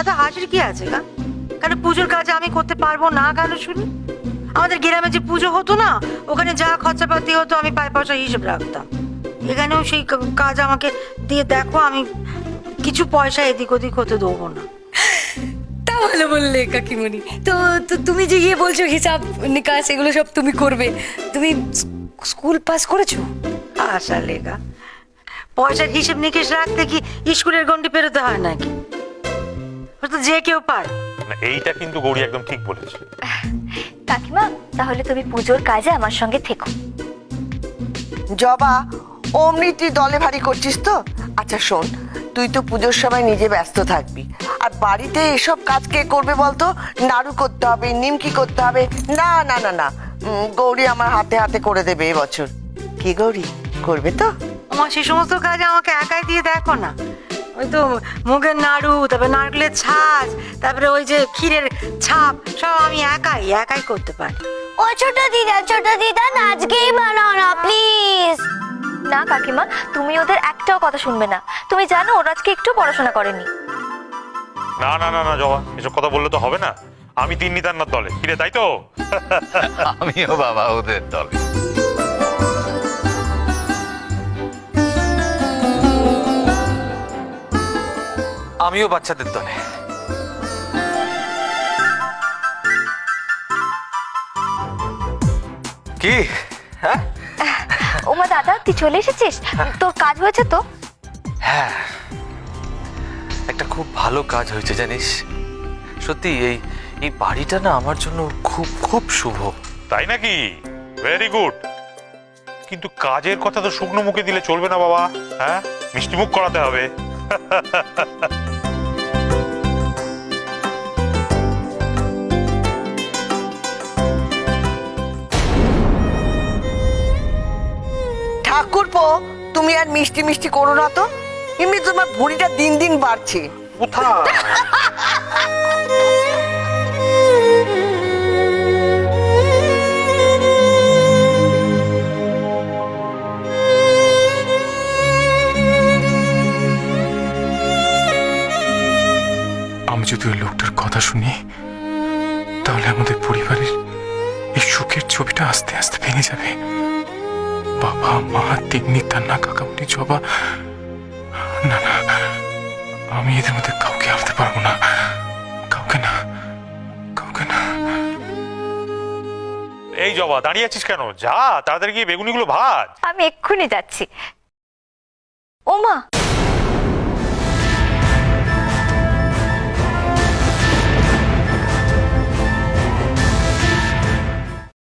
এত হাসির কি আছে গা? কেন পুজোর কাজে আমি করতে পারবো না কেন শুনি? আমাদের গ্রামে যে পুজো হতো না, ওখানে যা খরচাপাতি হতো আমি পাই পয়সা হিসেব রাখতাম। এখানেও সেই কাজ আমাকে দিয়ে দেখো, আমি কিছু পয়সা এদিক ওদিক হতে দেবো না। তা ভালো বললে কাকিমণি। তো তো তুমি যে গিয়ে বলছো হিসাব নিকাশ এগুলো সব তুমি করবে, তুমি স্কুল পাস করেছো? আশা লেগা পয়সার হিসেব নিকেশ রাখতে কি স্কুলের গন্ডি পেরোতে হয় নাকি? ওটা তো যে কেউ পারে। না, এইটা কিন্তু গৌরী একদম ঠিক বলেছে। কাকিমা, তাহলে তুমি পুজোর কাজে আমার সঙ্গে থেকো। জবা, অমনি তুই দলে ভারী করছিস তো? আচ্ছা শোন, তুই তো পুজোর সময় নিজে ব্যস্ত থাকবি, আর বাড়িতে এসব কাজ কে করবে বলতো? নাড়ু করতে হবে, নিমকি করতে হবে। না না না না, গৌরী আমার হাতে হাতে করে দেবে এবছর। কি গৌরী, করবে তো? আমার সেই সমস্ত কাজ আমাকে একাই দিয়ে দেখো না। ওই তো মুগের নাড়ু, তারপরে নারকেলের ছাঁচ, তারপরে ওই যে ক্ষীরের ছাপ, সব আমি একাই করতে পারি। ও ছোট দিদা আজকেই বানাও না প্লিজ। না কাকিমা, তুমি ওদের একটাও কথা শুনবে না। তুমি জানো ওরা আজকে একটু পড়াশোনা করেনি। না না না না জবা, এসব কথা বললে তো হবে না। আমি তিন্নি তান্নার দলে, কিরে তাই তো? আমিও বাবা ওদের দলে। আমিও বাচ্চাদের দলে। কি? হ্যাঁ ওমা দাদা, তুই চলে এসেছিস? তোর কাজ হয়েছে তো? হ্যাঁ, একটা খুব ভালো কাজ হয়েছে জানিস। সত্যি এই এই বাড়িটা না আমার জন্য খুব খুব শুভ। তাই নাকি? Very good. কিন্তু কাজের কথা তো শুকনো মুখে দিলে চলবে না বাবা। হ্যাঁ, মিষ্টি মুখ করাতে হবে। ঠাকুরপো, তুমি আর মিষ্টি মিষ্টি করো না তো। এমনি তোমার ভুঁড়িটা দিন দিন বাড়ছে। কোথায়? আমি যদি ওই লোকটার কথা শুনি, তাহলে আমাদের পরিবারের এই সুখের ছবিটা আস্তে আস্তে ভেঙে যাবে। বাবা মা তিন্নি তান্না কাকামুনি জবা, না না, আমি এদের মধ্যে কাউকে আনতে পারবো না। কাউকে না। এই জবা, দাঁড়িয়ে আছিস কেন? যা তাড়াতাড়ি গিয়ে বেগুনিগুলো ভাজ। আমি এক্ষুনি যাচ্ছি। ওমা,